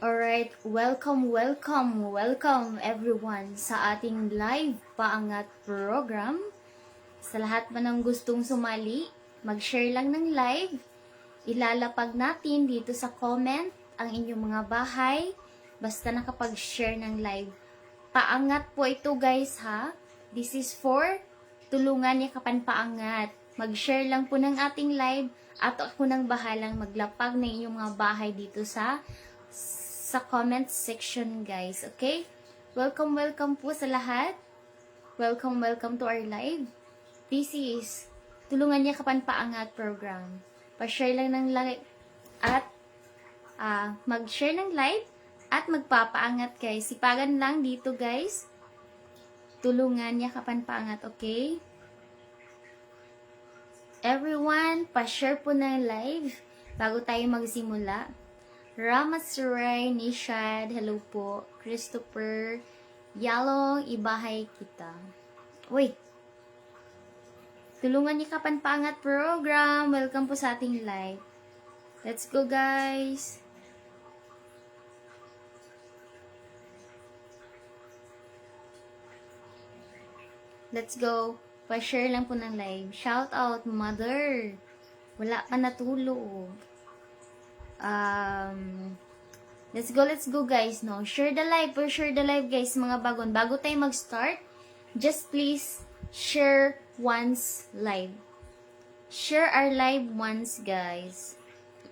Alright, welcome everyone sa ating live paangat program. Sa lahat man ng gustong sumali, mag-share lang ng live. Ilalapag natin dito sa comment ang inyong mga bahay basta nakapag-share ng live. Paangat po ito guys ha. This is for tulungan niya kapan paangat. Mag-share lang po ng ating live at ako nang bahalang maglapag ng inyong mga bahay dito sa comment section guys, okay? Welcome po sa lahat. Welcome to our live. This is Tulungan Niya Kapan Paangat program. Pa-share lang ng live at mag-share ng live at magpapaangat guys. Sipagan lang dito guys. Tulungan Niya Kapan Paangat, okay? Everyone, pa-share po ng live bago tayo magsimula. Ramasuray, Nishad, hello po. Christopher, Yalong, ibahay kita. Uy! Tulungan Niya Kapan Paangat program. Welcome po sa ating live. Let's go guys! Let's go! Pa-share lang po ng live. Shout out, mother! Wala pa natulog. Let's go guys, no? Share the live guys, mga bagon. Bago tayo mag-start, just please share once live. Share our live once, guys.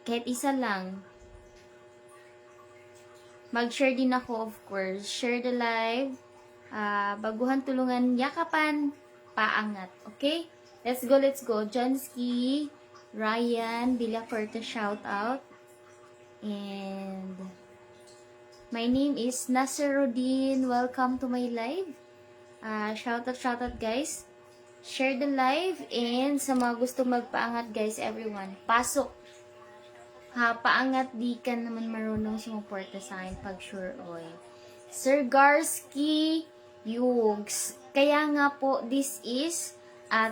Kahit isa lang. Mag-share din ako, of course. Share the live. Baguhan tulungan yakapan paangat. Okay? Let's go. Johnsky, Ryan, Villacorta, shout out. And my name is Nasruddin. Welcome to my live. Shout out guys. Share the live and sa mga gusto magpaangat guys, everyone. Pasok. Paangat di ka naman marunong sumuporta sa akin pag sure oy. Sir Garsky Yugs. Kaya nga po this is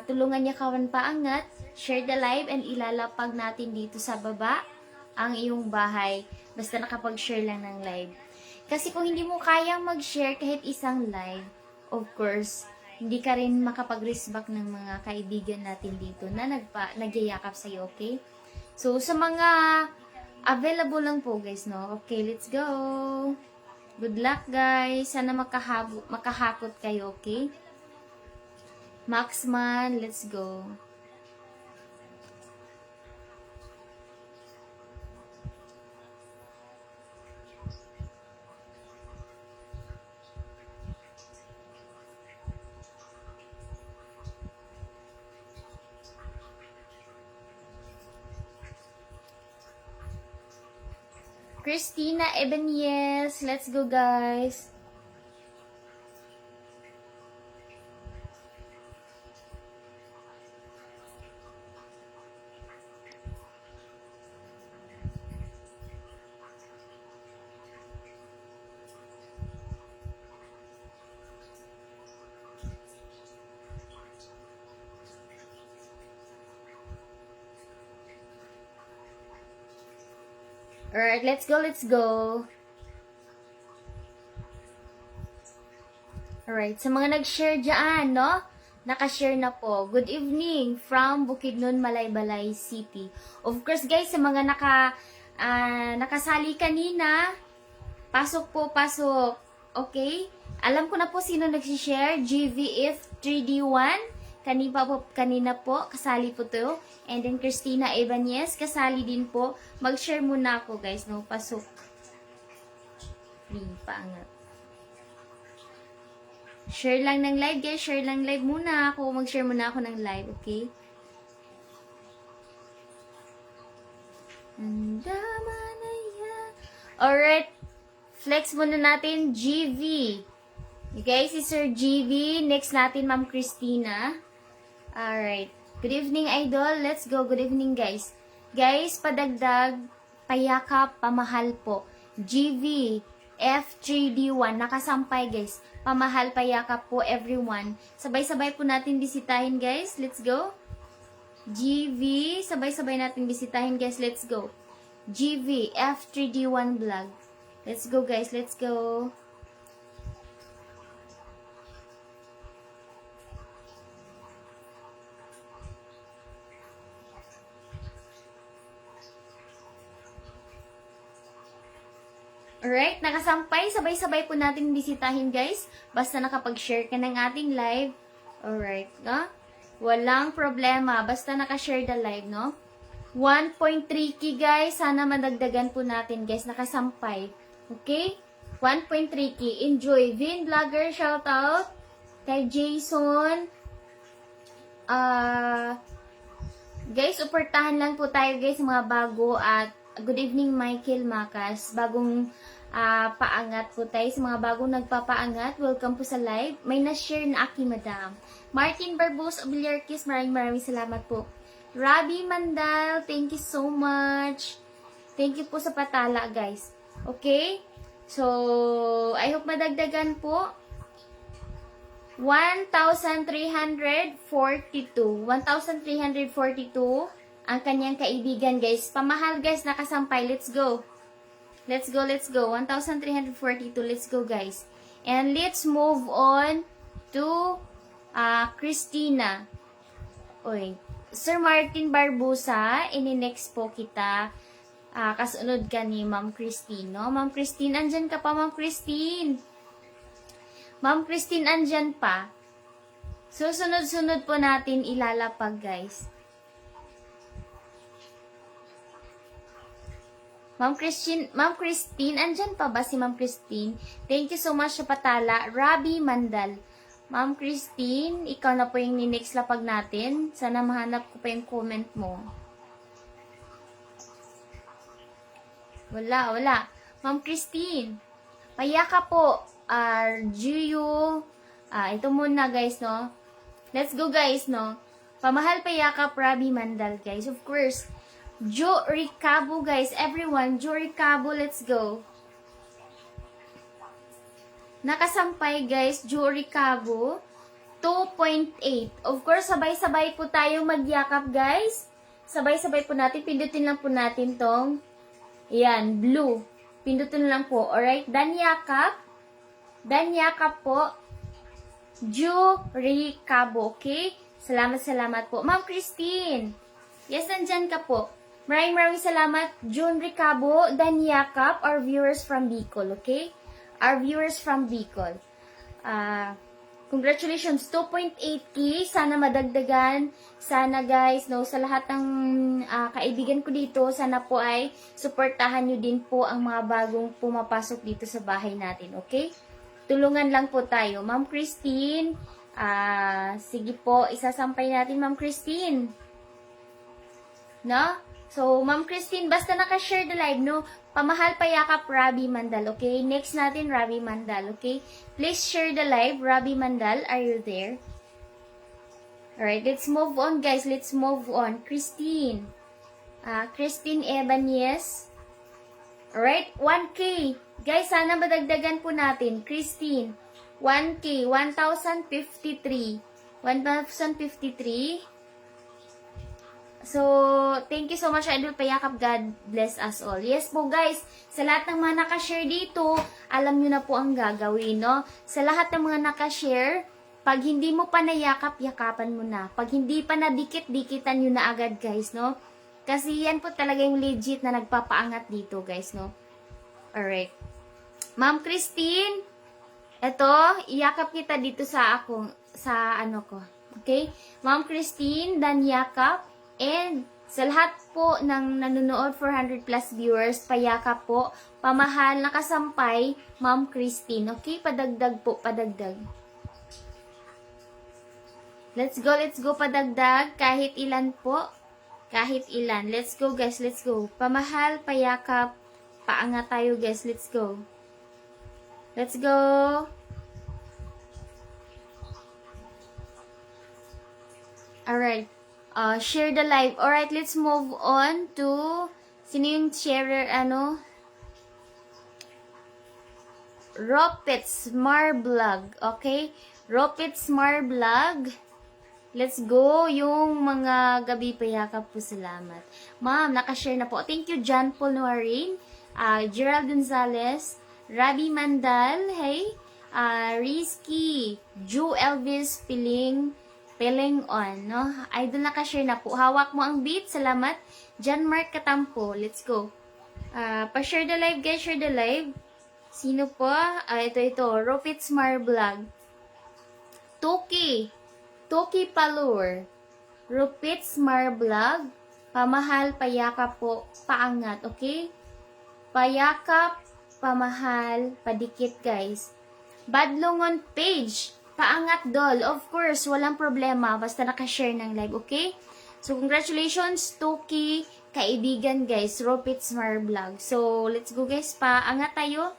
Tulungan Niya Kapan Paangat. Share the live and ilalapag natin dito sa baba ang iyong bahay, basta nakapag-share lang ng live. Kasi kung hindi mo kayang mag-share kahit isang live, of course, hindi ka rin makapag-respect ng mga kaibigan natin dito na nagyayakap sa'yo, okay? So, sa mga available lang po, guys, no? Okay, let's go! Good luck, guys! Sana makahakot kayo, okay? Maxman, let's go! Christina Ebenyes, let's go guys. Alright, let's go. Alright, sa mga nag-share dyan, no? Naka-share na po. Good evening from Bukidnon, Malaybalay City. Of course, guys, sa mga nakasali kanina, pasok. Okay? Alam ko na po sino nag-share. GVF3D1. Kanina po, kasali po to. And then, Christina Ebañez, kasali din po. Mag-share muna ako, guys, no? Pasok. Paangat. Share lang ng live, guys. Share lang live muna ako. Mag-share muna ako ng live, okay? Alright. Flex muna natin, GV. Okay, si Sir GV. Next natin, Ma'am Christina. Alright. Good evening, idol. Let's go. Good evening, guys. Guys, padagdag, payakap, pamahal po. GV, F3D1, nakasampay, guys. Pamahal, payakap po, everyone. Sabay-sabay po natin bisitahin, guys. Let's go. GV, sabay-sabay natin bisitahin, guys. Let's go. GV, F3D1 vlog. Let's go, guys. Let's go. Alright, nakasampay. Sabay-sabay po natin bisitahin, guys. Basta nakapag-share ka ng ating live. Alright, no? Walang problema. Basta nakashare the live, no? 1.3k, guys. Sana madagdagan po natin, guys. Nakasampay. Okay? 1.3k. Enjoy. Vin Vlogger, shoutout. Kay Jason. Guys, uportahan lang po tayo, guys, mga bago. At good evening, Michael Macas. Bagong paangat po tayo. Sa mga bagong nagpapaangat, welcome po sa live. May na-share na aki, madam. Martin Barbos, Obiliarquis, maraming salamat po. Rabi Mandal, thank you so much. Thank you po sa patala, guys. Okay? So, I hope madagdagan po. 1,342. 1,342 ang kanyang kaibigan, guys. Pamahal, guys, nakasampay. Let's go. Let's go, let's go. 1,342. Let's go, guys. And let's move on to Christina. Oy. Sir Martin Barbosa, ini-next po kita. Kasunod ka ni Ma'am Christine, no? Ma'am Christine, andyan ka pa, Ma'am Christine. Ma'am Christine, andyan pa. So, sunod-sunod po natin ilalapag, guys. Ma'am Christine, andyan pa ba si Ma'am Christine? Thank you so much sa patala. Rabi Mandal. Ma'am Christine, ikaw na po yung next lapag natin. Sana mahanap ko pa yung comment mo. Wala. Ma'am Christine, payaka po. Argio. Ito muna, guys, no? Let's go, guys, no? Pamahal payaka, Rabi Mandal, guys. Of course. Jo Ricabo, guys. Everyone, Jo Ricabo, let's go. Nakasampay, guys. Jo Ricabo. 2.8. Of course, sabay-sabay po tayo magyakap, guys. Sabay-sabay po natin. Pindutin lang po natin tong yan, blue. Pindutin lang po. Alright? Danyakap. Danyakap po. Jo Ricabo. Okay? Salamat po. Ma'am Christine. Yes, nandyan ka po. Maraming salamat, June Ricabo, Danyakap, our viewers from Bicol, okay? Our viewers from Bicol. Congratulations, 2.8k. Sana madagdagan. Sana, guys, no, sa lahat ng kaibigan ko dito, sana po ay suportahan nyo din po ang mga bagong pumapasok dito sa bahay natin, okay? Tulungan lang po tayo. Ma'am Christine, sige po, isasampay natin, Ma'am Christine. No? So, Ma'am Christine, basta nakashare the live, no? Pamahal payakap, Rabi Mandal, okay? Next natin, Rabi Mandal, okay? Please share the live, Rabi Mandal. Are you there? Alright, let's move on, guys. Let's move on. Christine. Christine Ebanez. Alright, 1K. Guys, sana madagdagan po natin. Christine, 1K, 1,053. 1,053. So, thank you so much, Idol Payakap. God bless us all. Yes po, guys. Sa lahat ng mga nakashare dito, alam nyo na po ang gagawin, no? Sa lahat ng mga nakashare, pag hindi mo pa nayakap, yakapan mo na. Pag hindi pa nadikit-dikitan nyo na agad, guys, no? Kasi yan po talaga yung legit na nagpapaangat dito, guys, no? Alright. Ma'am Christine, eto, iyakap kita dito sa ano ko. Okay? Ma'am Christine, dan yakap. And sa lahat po ng nanonood, 400 plus viewers, payakap po, pamahal, nakasampay, Ma'am Christine. Okay? Padagdag po, padagdag. Let's go, padagdag. Kahit ilan po. Kahit ilan. Let's go, guys, let's go. Pamahal, payakap, paangat tayo, guys. Let's go. Let's go. Alright. Share the live. Alright, let's move on to sino yung sharer, Ropets Marblog. Okay? Ropets Marblog. Let's go. Yung mga gabi payakap po, salamat. Ma'am, nakashare na po. Thank you, John Paul Noarin. Gerald Gonzalez. Rabi Mandal, hey. Risky, Ju Elvis Piling on, no? Idol nakashare na po. Hawak mo ang beat. Salamat. John Mark Katampo. Let's go. Pa-share the live, guys. Share the live. Sino po? Ito. Ropits Mar Vlog. Toki Palur. Ropits Mar Vlog. Pamahal, payakap po, paangat. Okay? Payakap, pamahal, padikit, guys. Badlongon page. Paangat doll. Of course, walang problema. Basta nakashare ng live, okay? So, congratulations, Toki, kaibigan, guys. Ropits Mar Vlog. So, let's go, guys. Paangat tayo.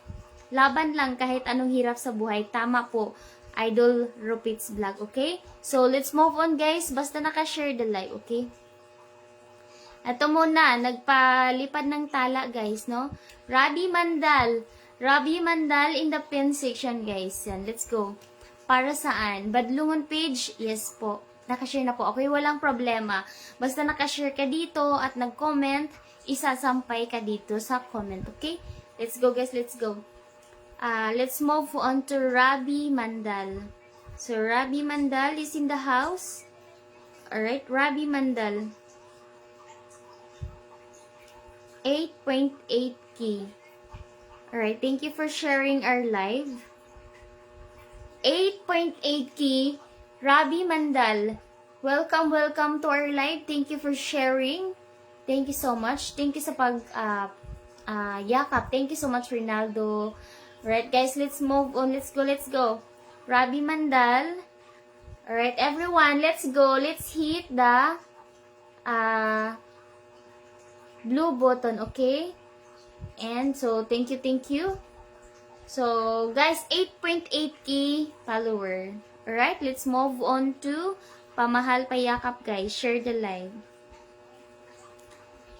Laban lang kahit anong hirap sa buhay. Tama po. Idol Ropits Vlog, okay? So, let's move on, guys. Basta nakashare the live, okay? Ito muna. Nagpalipad ng tala, guys, no? Rabi Mandal in the pin section, guys. Yan, let's go. Para saan? Badlungon page? Yes po. Nakashare na po. Okay, walang problema. Basta nakashare ka dito at nag-comment, isasampay ka dito sa comment. Okay? Let's go, guys. Let's go. Let's move on to Rabi Mandal. So, Rabi Mandal is in the house. Alright, Rabi Mandal. 8.8K. Alright, thank you for sharing our live. 8.8K, Rabi Mandal. Welcome to our live. Thank you for sharing. Thank you so much. Thank you sa yakap. Thank you so much, Rinaldo. Alright, guys, let's move on. Let's go. Rabi Mandal. Alright, everyone, let's go. Let's hit the blue button, okay? And so, thank you. So, guys, 8.8K follower. Alright, let's move on to Pamahal Payakap, guys. Share the live.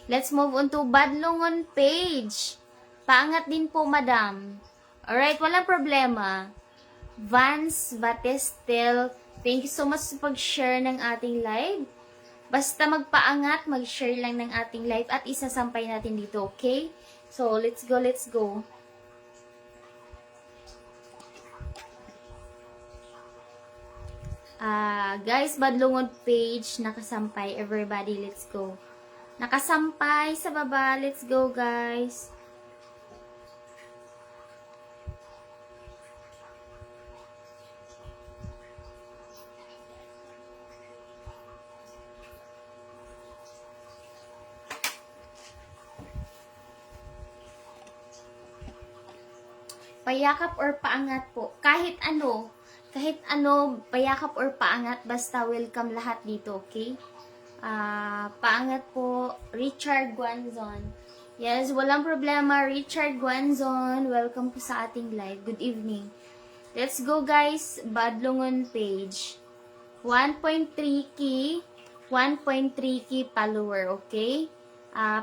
Let's move on to Badlongon page. Paangat din po, madam. Alright, walang problema. Vance Batestel, thank you so much sa pag-share ng ating live. Basta magpaangat, mag-share lang ng ating live at isasampay natin dito, okay? So, let's go. Guys, Badlongon page, nakasampay. Everybody, let's go. Nakasampay sa baba. Let's go, guys. Payakap or paangat po. Kahit ano, payakap or paangat, basta welcome lahat dito, okay? Paangat po, Richard Guanzon. Yes, walang problema, Richard Guanzon. Welcome po sa ating live. Good evening. Let's go, guys. Badlongon page. 1.3K follower, okay?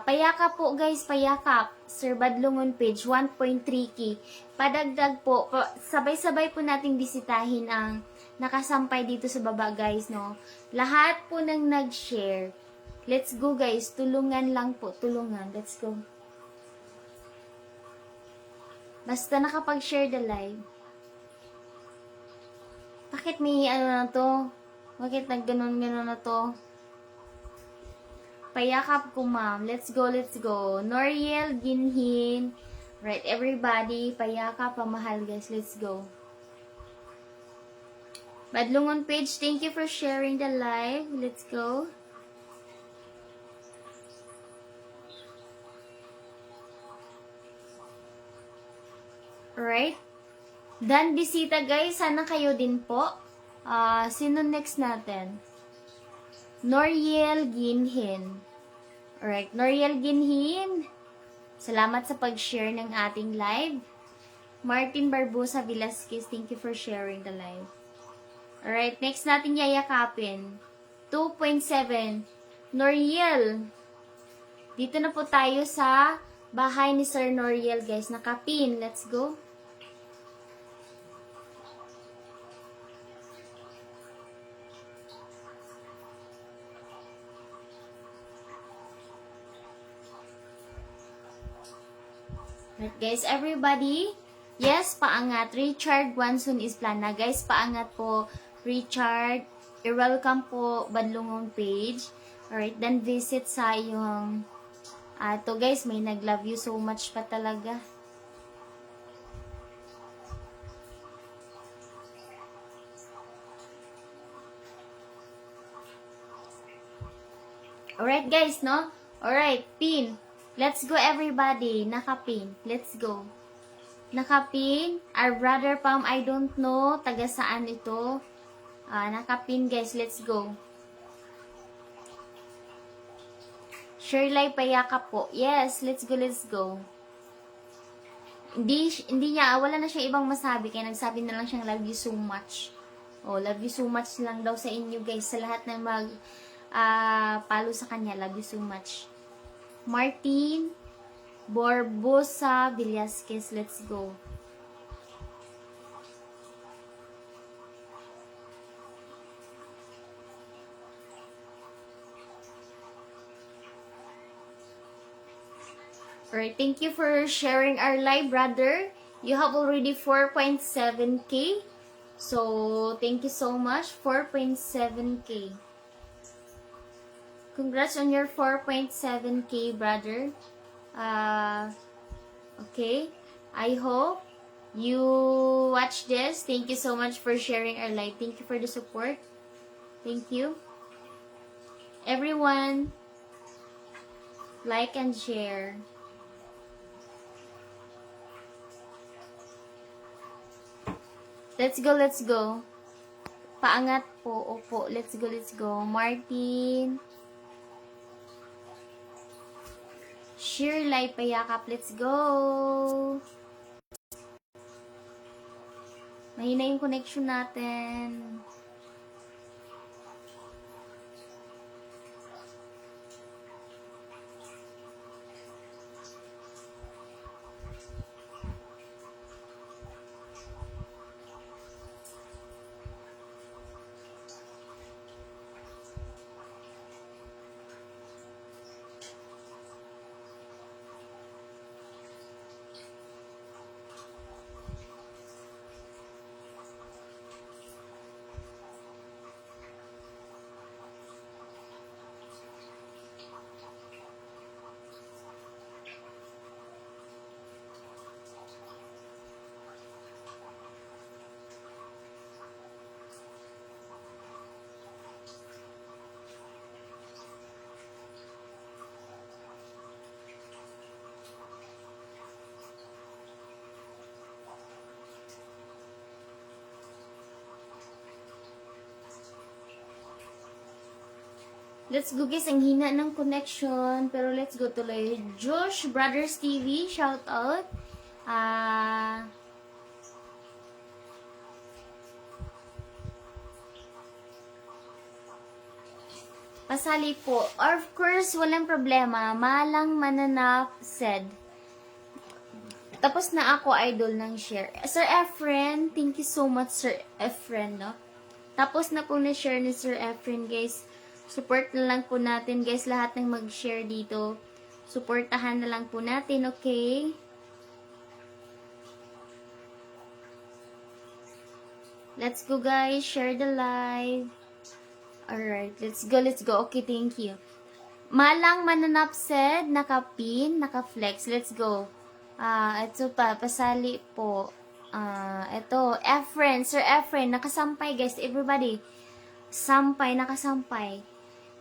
Payakap po, guys, payakap. Sir Badlongon page, 1.3K. Padagdag po, sabay-sabay po nating bisitahin ang nakasampay dito sa baba, guys, no? Lahat po nang nag-share. Let's go, guys. Tulungan lang po, tulungan. Let's go. Basta nakapag-share the live. Bakit may na to? Bakit nagganon na to? Payakap ko, ma'am. Let's go. Noriel Ginhin. Right, everybody. Payakap, pamahal, guys. Let's go. Badlongon page, thank you for sharing the live. Let's go. Alright. Dan bisita, guys. Sana kayo din po. Sino next natin? Noriel Ginhin. Alright, Noriel Ginhin. Salamat sa pag-share ng ating live. Martin Barbosa Velasquez, thank you for sharing the live. Alright, next natin yayakapin. 2.7. Noriel. Dito na po tayo sa bahay ni Sir Noriel, guys. Nakapin. Let's go. Right, guys, everybody, Yes, paangat. Richard Guanson is plana. Guys, paangat po. Richard, you're welcome po. Badlungong page. Alright, then visit sa yung to guys, may nag-love you so much pa talaga. Alright guys, no? Alright, pin. Let's go everybody. Naka-pin. Let's go. Nakapin. Our brother Pam, I don't know. Taga saan ito? Nakapin guys. Let's go. Shirley Payaka po. Yes, let's go, let's go. Hindi niya, wala na siya ibang masabi. Kaya nagsabi na lang siyang love you so much. Oh, love you so much lang daw sa inyo guys. Sa lahat na palo sa kanya. Love you so much. Martin Borbosa Villasquez, let's go. Alright, thank you for sharing our live, brother. You have already 4.7k. So, thank you so much. 4.7k. Congrats on your 4.7k, brother. Okay, I hope you watch this. Thank you so much for sharing our live. Thank you for the support. Thank you. Everyone, like and share. Let's go, let's go. Paangat po, opo. Let's go, let's go. Martin. Shirley Payakap, let's go! Mahina yung connection natin. Let's go guys, ang hina ng connection. Pero let's go tuloy. Josh Brothers TV, shout out. Pasali po. Of course, walang problema. Malang Mananap said. Tapos na ako, idol ng share. Sir Efren, thank you so much, Sir Efren, no? Tapos na po na-share ni Sir Efren, guys. Support na lang po natin, guys. Lahat ng mag-share dito. Supportahan na lang po natin, okay? Let's go, guys. Share the live. Alright, let's go, let's go. Okay, thank you. Malang Mananap said, naka-pin, naka-flex. Let's go. Ito pa, pasali po. Ito, Efren, Sir Efren, nakasampay, guys. Everybody, sampay, nakasampay.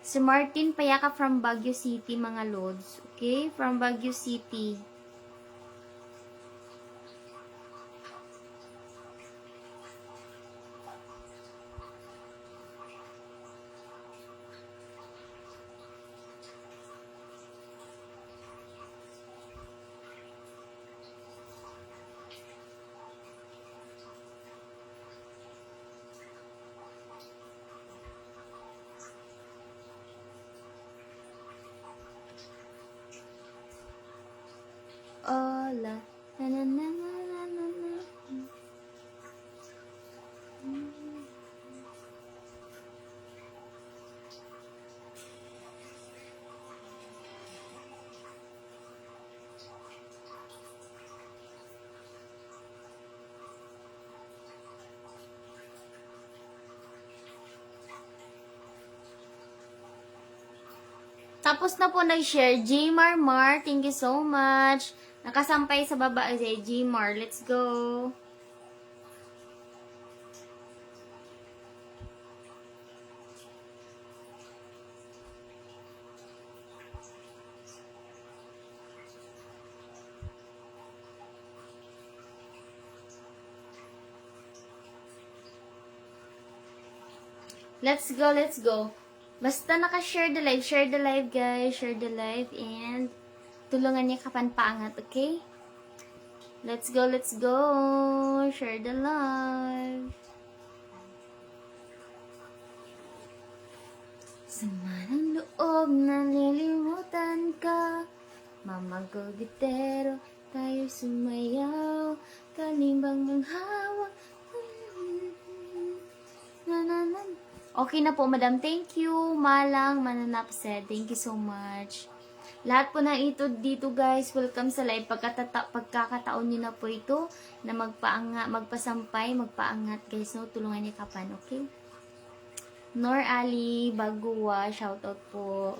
Si Martin Payaka from Baguio City, mga lods. Okay? From Baguio City. Tapos na po nag-share. J. Mar, thank you so much. Nakasampay sa baba si J. Mar. Let's go. Let's go, let's go. Basta naka-share the live guys, share the live and tulungan niya kapan paangat, okay? Let's go, share the live. Sama ng loob, nalilimutan ka. Mama gitero, tayo sumayaw. Kalimbang ng hawak. Okay na po, madam. Thank you. Malang Mananapsed. Thank you so much. Lahat po na ito dito, guys. Welcome sa live. Pagkakataon nyo na po ito na magpasampay, magpaangat, guys. No? Tulungan niya kapan, okay? Nor Ali, Bagua, shoutout po.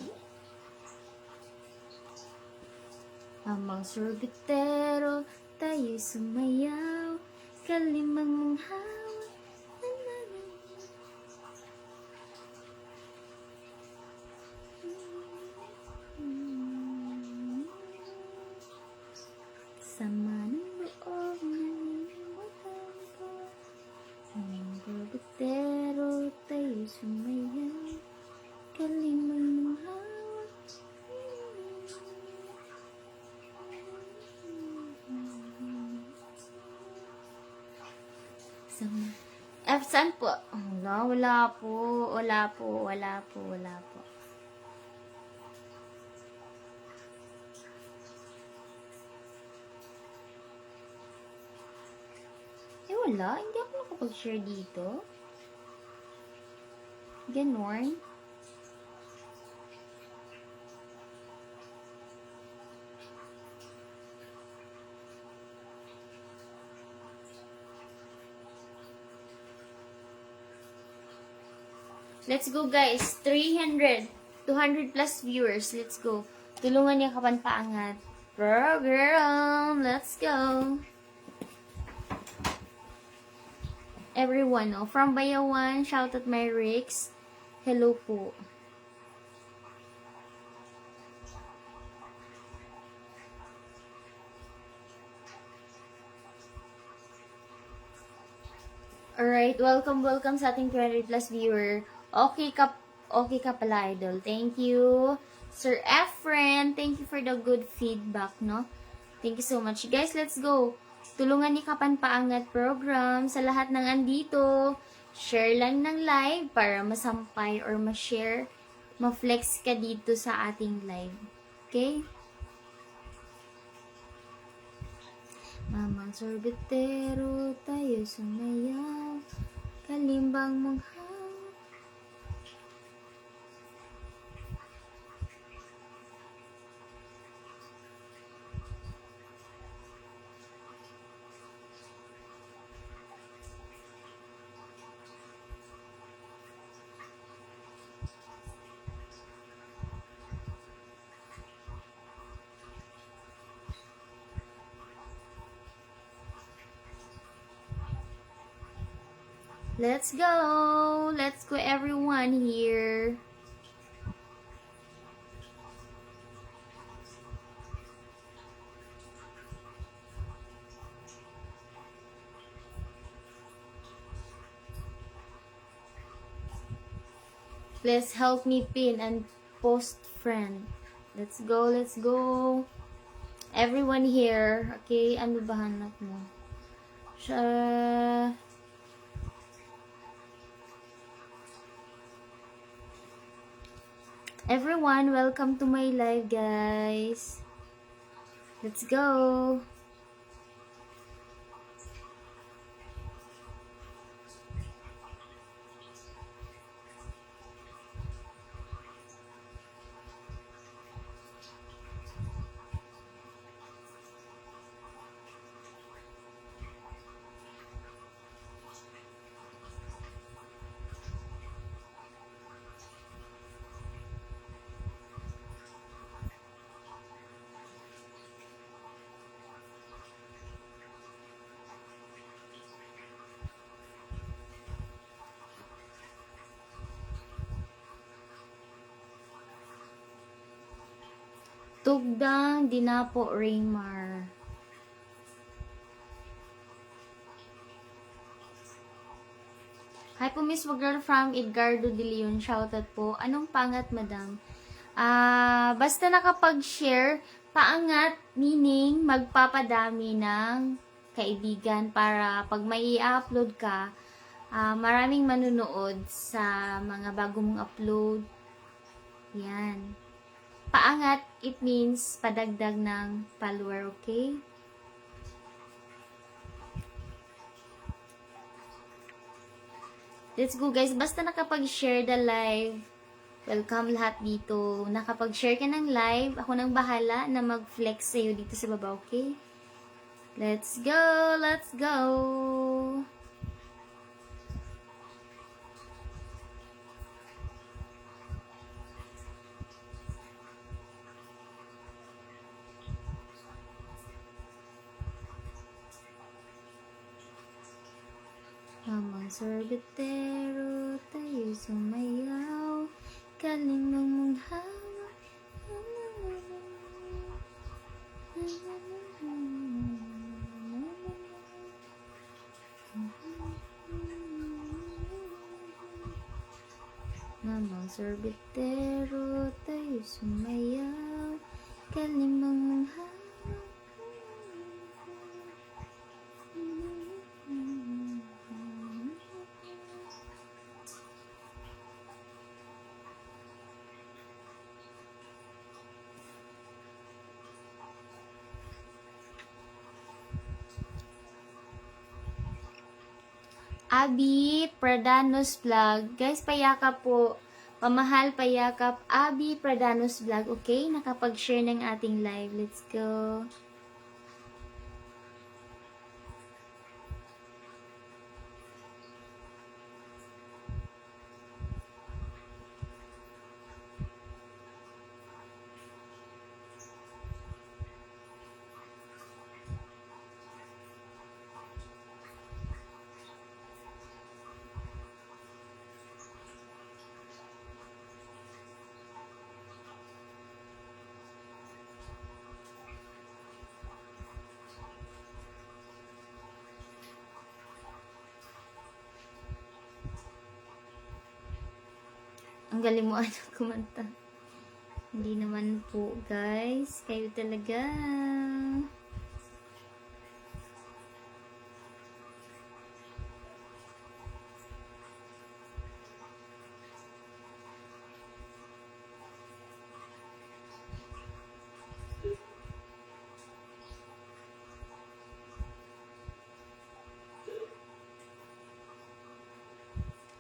Amang sorbitero, tayo sumayaw. Kalimang mong hawak. Sama ng loob, nalilimutan ko. Ang sorbitero, tayo sumayaw. Kalimang mong hawak. Sama. Saan po? Wala po. Wala. Hindi ako nakapag-share dito. Ganon. Let's go, guys. 200 plus viewers. Let's go. Tulungan niya kapan paangat. Program. Let's go. Everyone, no? From Bayawan, shout out my Rix. Hello po. Alright, welcome sa ating 200 plus viewer. Okay ka pala, idol. Thank you. Sir Efren, thank you for the good feedback, no? Thank you so much. Guys, let's go. Tulungan ni Kapan Paangat program sa lahat ng andito. Share lang ng live para masampay or ma-share, ma-flex ka dito sa ating live. Okay? Mamang sorbetero, tayo sumayaw. Kalimbang mong hawak. Let's go! Let's go everyone here. Please help me pin and post friend. Let's go, let's go. Everyone here. Okay, ano ba hanap mo? Everyone, welcome to my live, guys. Let's go. Tugdang Dinapo Raymar. Hi po Miss Girl from Edgardo de Leon. Shoutout po. Anong pangat, madam? Basta nakapag-share, paangat, meaning magpapadami ng kaibigan para pag may i-upload ka, maraming manunood sa mga bago mong upload. Yan. Paangat, it means padagdag ng follower, okay? Let's go guys. Basta nakapag-share the live, welcome lahat dito. Nakapag-share ka ng live, ako nang bahala na mag-flex sa'yo dito sa baba, okay? Let's go! Let's go! Amang sorbetero, tayo sumayaw, kalimang mong hawak. Amang sorbetero, tayo sumayaw, kalimang mong hawak. Abi Pradanos Vlog. Guys, payakap po. Pamahal, payakap. Abi Pradanos Vlog. Okay? Nakapag-share ng ating live. Let's go. Ang galing mo kumanta. Hindi naman po, guys. Kayo talaga.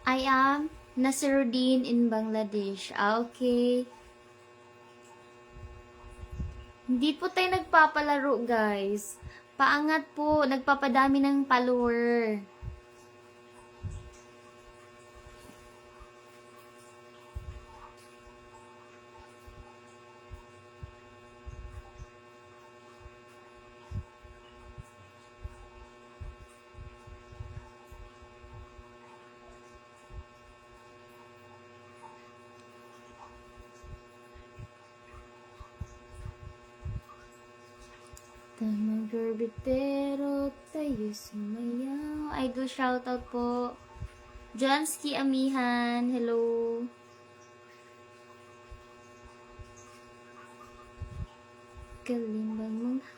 I am Nasiruddin in Bangladesh. Okay. Hindi po tayo nagpapalaro, guys. Paangat po. Nagpapadami ng follower. Tamang gorbitero, tayo sumayaw. Idol shoutout po. Jansky Amihan, hello. Kalimbang mong hawak.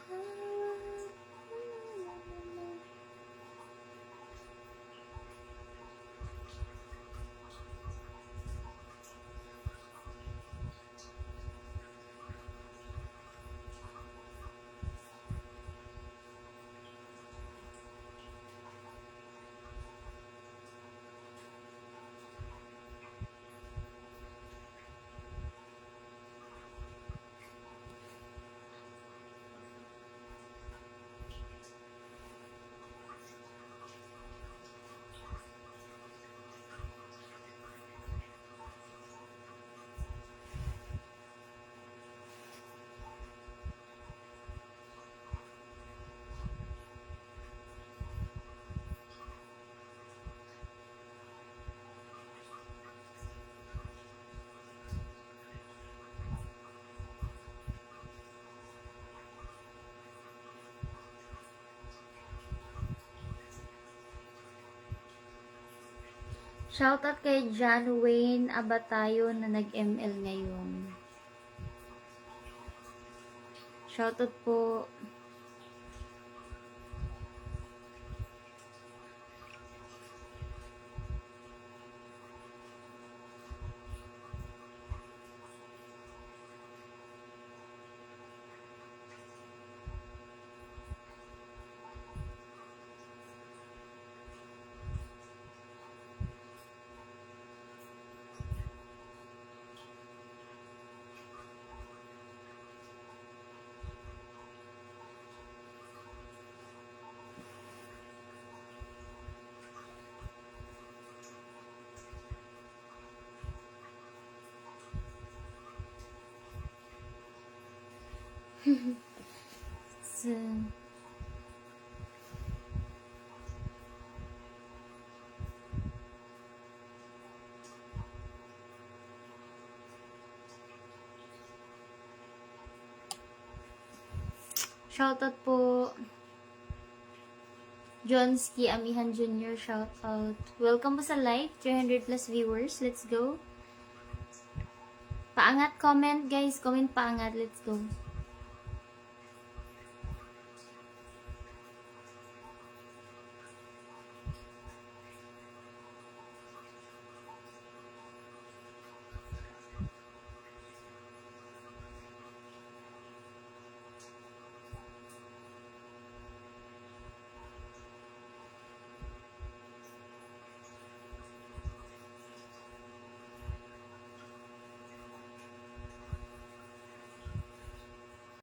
Shoutout kay John Wayne Abatayo na nag-ML ngayon. Shoutout po. So, shoutout po. Johnski Amihan Jr. Shoutout. Welcome po sa live. 300 plus viewers. Let's go. Paangat comment guys. Comment paangat. Let's go.